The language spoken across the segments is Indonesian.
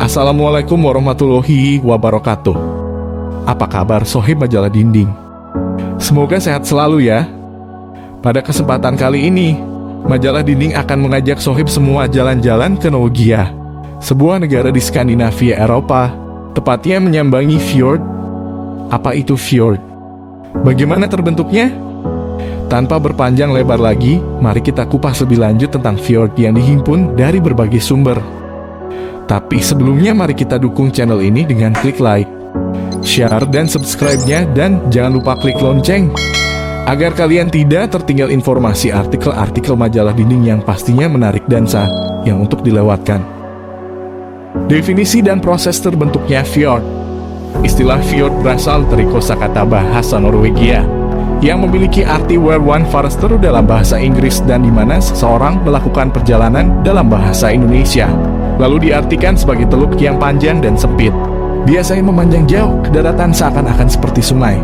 Assalamualaikum warahmatullahi wabarakatuh. Apa kabar sohib majalah dinding? Semoga sehat selalu ya. Pada kesempatan kali ini, majalah dinding akan mengajak sohib semua jalan-jalan ke Norwegia, sebuah negara di Skandinavia Eropa, tepatnya menyambangi fjord. Apa itu fjord? Bagaimana terbentuknya? Tanpa berpanjang lebar lagi, mari kita kupas lebih lanjut tentang fjord yang dihimpun dari berbagai sumber. Tapi sebelumnya mari kita dukung channel ini dengan klik like, share dan subscribe-nya, dan jangan lupa klik lonceng agar kalian tidak tertinggal informasi artikel-artikel majalah dinding yang pastinya menarik dan sayang untuk dilewatkan. Definisi dan proses terbentuknya fjord. Istilah fjord berasal dari kosakata bahasa Norwegia yang memiliki arti where one fares through dalam bahasa Inggris dan di mana seseorang melakukan perjalanan dalam bahasa Indonesia. Lalu diartikan sebagai teluk yang panjang dan sempit, biasanya memanjang jauh ke daratan seakan-akan seperti sungai.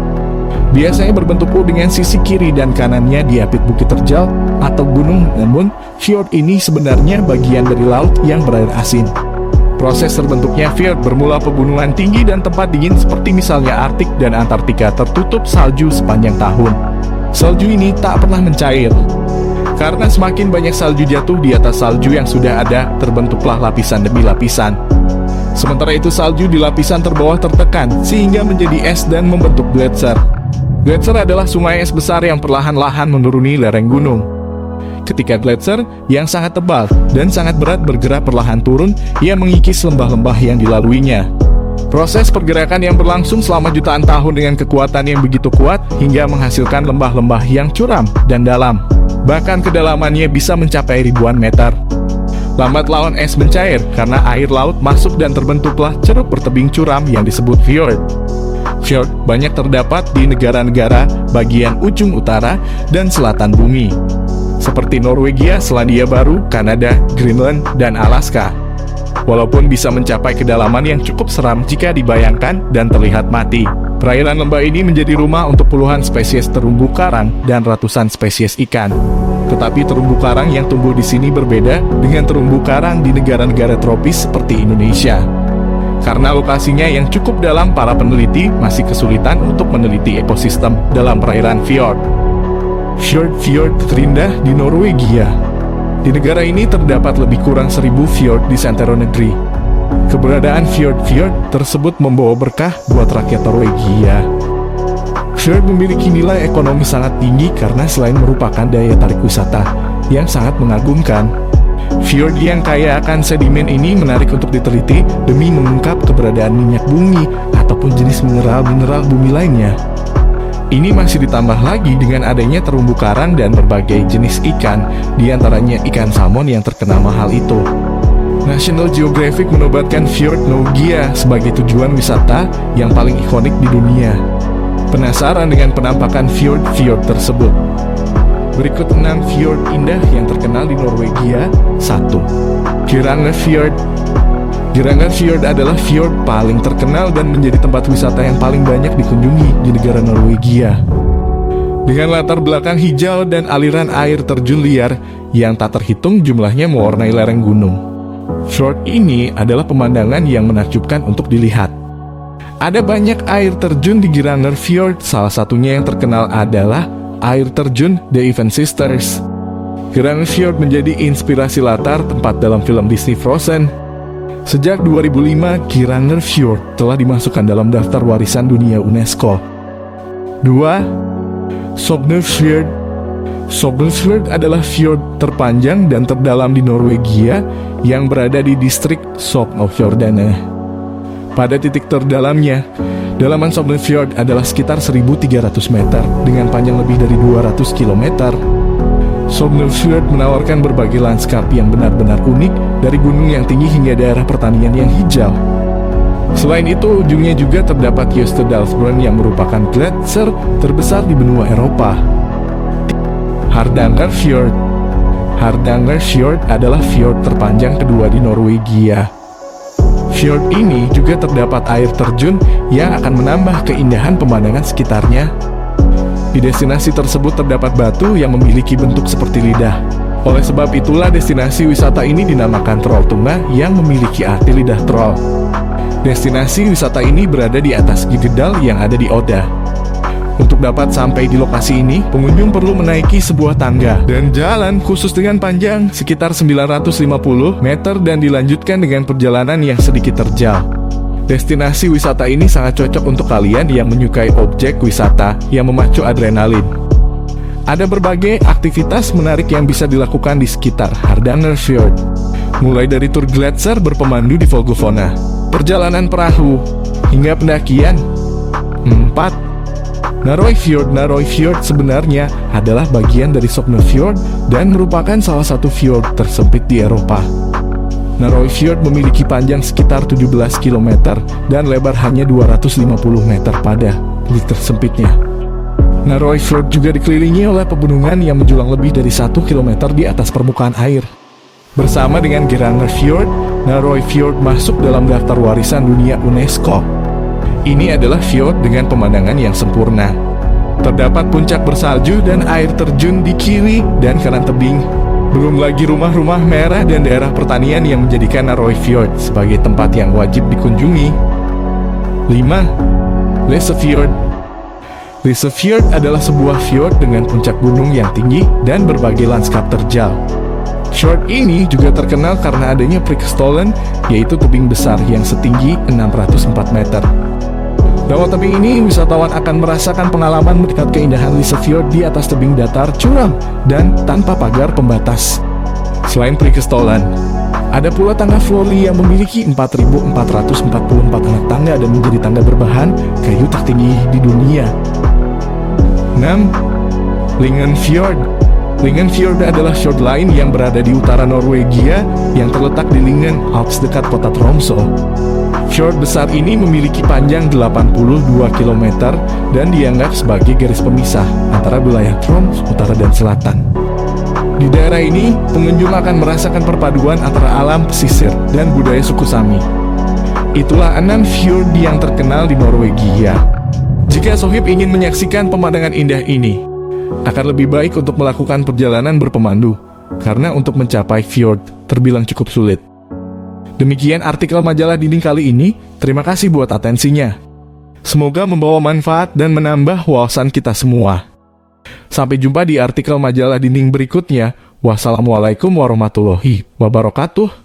Biasanya berbentuk U dengan sisi kiri dan kanannya diapit bukit terjal atau gunung, namun fjord ini sebenarnya bagian dari laut yang berair asin. Proses terbentuknya fjord bermula pegunungan tinggi dan tempat dingin seperti misalnya Arktik dan Antartika tertutup salju sepanjang tahun. Salju ini tak pernah mencair. Karena semakin banyak salju jatuh di atas salju yang sudah ada, terbentuklah lapisan demi lapisan. Sementara itu salju di lapisan terbawah tertekan sehingga menjadi es dan membentuk gletser. Gletser adalah sungai es besar yang perlahan-lahan menuruni lereng gunung. Ketika gletser yang sangat tebal dan sangat berat bergerak perlahan turun, ia mengikis lembah-lembah yang dilaluinya. Proses pergerakan yang berlangsung selama jutaan tahun dengan kekuatan yang begitu kuat hingga menghasilkan lembah-lembah yang curam dan dalam. Bahkan kedalamannya bisa mencapai ribuan meter. Lambat laun es mencair karena air laut masuk dan terbentuklah ceruk bertebing curam yang disebut fjord. Fjord banyak terdapat di negara-negara bagian ujung utara dan selatan bumi, seperti Norwegia, Selandia Baru, Kanada, Greenland, dan Alaska. Walaupun bisa mencapai kedalaman yang cukup seram jika dibayangkan dan terlihat mati, perairan lembah ini menjadi rumah untuk puluhan spesies terumbu karang dan ratusan spesies ikan. Tetapi terumbu karang yang tumbuh di sini berbeda dengan terumbu karang di negara-negara tropis seperti Indonesia. Karena lokasinya yang cukup dalam, para peneliti masih kesulitan untuk meneliti ekosistem dalam perairan fjord. Fjord terindah di Norwegia. Di negara ini terdapat lebih kurang 1000 fjord di seantero negeri. Keberadaan fjord tersebut membawa berkah buat rakyat Norwegia. Fjord memiliki nilai ekonomi sangat tinggi karena selain merupakan daya tarik wisata yang sangat mengagumkan, fjord yang kaya akan sedimen ini menarik untuk diteliti demi mengungkap keberadaan minyak bumi ataupun jenis mineral-mineral bumi lainnya. Ini masih ditambah lagi dengan adanya terumbu karang dan berbagai jenis ikan, diantaranya ikan salmon yang terkenal mahal itu. National Geographic menobatkan fjord Norwegia sebagai tujuan wisata yang paling ikonik di dunia. Penasaran dengan penampakan fjord tersebut? Berikut 6 fjord indah yang terkenal di Norwegia. 1. Geiranger-fjord. Geiranger-fjord adalah fjord paling terkenal dan menjadi tempat wisata yang paling banyak dikunjungi di negara Norwegia. Dengan latar belakang hijau dan aliran air terjun liar yang tak terhitung jumlahnya mewarnai lereng gunung. Fjord ini adalah pemandangan yang menakjubkan untuk dilihat. Ada banyak air terjun di Geiranger-fjord, salah satunya yang terkenal adalah air terjun The Even Sisters. Geiranger-fjord menjadi inspirasi latar tempat dalam film Disney Frozen. Sejak 2005, Geiranger-fjord telah dimasukkan dalam daftar warisan dunia UNESCO. 2. Sognefjord. Sognefjord adalah fjord terpanjang dan terdalam di Norwegia yang berada di distrik Sogn og Fjordane. Pada titik terdalamnya, dalaman Sognefjord adalah sekitar 1.300 meter dengan panjang lebih dari 200 km. Sognefjord menawarkan berbagai lanskap yang benar-benar unik, dari gunung yang tinggi hingga daerah pertanian yang hijau. Selain itu, ujungnya juga terdapat Jostedalsbreen yang merupakan gletser terbesar di benua Eropa. Hardangerfjord. Hardangerfjord adalah fjord terpanjang kedua di Norwegia. Fjord ini juga terdapat air terjun yang akan menambah keindahan pemandangan sekitarnya. Di destinasi tersebut terdapat batu yang memiliki bentuk seperti lidah. Oleh sebab itulah destinasi wisata ini dinamakan Troll Tuna yang memiliki arti lidah troll. Destinasi wisata ini berada di atas Gidedal yang ada di Oda. Untuk dapat sampai di lokasi ini, pengunjung perlu menaiki sebuah tangga dan jalan khusus dengan panjang sekitar 950 meter dan dilanjutkan dengan perjalanan yang sedikit terjal. Destinasi wisata ini sangat cocok untuk kalian yang menyukai objek wisata yang memacu adrenalin. Ada berbagai aktivitas menarik yang bisa dilakukan di sekitar Hardangerfjord. Mulai dari tur gletser berpemandu di Folgefonna, perjalanan perahu, hingga pendakian. 4. Narøyfjord. Narøyfjord sebenarnya adalah bagian dari Sognefjord dan merupakan salah satu fjord tersempit di Eropa. Narøyfjord memiliki panjang sekitar 17 km dan lebar hanya 250 meter pada titik tersempitnya. Narøyfjord juga dikelilingi oleh pegunungan yang menjulang lebih dari 1 km di atas permukaan air. Bersama dengan Geirangerfjord, Narøyfjord masuk dalam daftar warisan dunia UNESCO. Ini adalah fjord dengan pemandangan yang sempurna. Terdapat puncak bersalju dan air terjun di kiri dan kanan tebing. Belum lagi rumah-rumah merah dan daerah pertanian yang menjadikan Narøyfjord sebagai tempat yang wajib dikunjungi. 5. Lysefjord. Lysefjord adalah sebuah fjord dengan puncak gunung yang tinggi dan berbagai lanskap terjal. Fjord ini juga terkenal karena adanya Preikestolen, yaitu tebing besar yang setinggi 604 meter. Lewat tebing ini, wisatawan akan merasakan pengalaman melihat keindahan Lysefjord di atas tebing datar curam dan tanpa pagar pembatas. Selain Preikestolen, ada pula tangga Florli yang memiliki 4.444 anak tangga dan menjadi tangga berbahan kayu tertinggi di dunia. 6. Lyngenfjord. Lyngenfjord adalah fjord lain yang berada di utara Norwegia yang terletak di Lyngen Alps dekat kota Tromsø. Fjord besar ini memiliki panjang 82 km dan dianggap sebagai garis pemisah antara wilayah Troms utara dan selatan. Di daerah ini, pengunjung akan merasakan perpaduan antara alam pesisir dan budaya suku Sami. Itulah 6 fjord yang terkenal di Norwegia. Jika Sohib ingin menyaksikan pemandangan indah ini, akan lebih baik untuk melakukan perjalanan berpemandu, karena untuk mencapai fjord terbilang cukup sulit. Demikian artikel majalah dinding kali ini. Terima kasih buat atensinya. Semoga membawa manfaat dan menambah wawasan kita semua. Sampai jumpa di artikel majalah dinding berikutnya. Wassalamualaikum warahmatullahi wabarakatuh.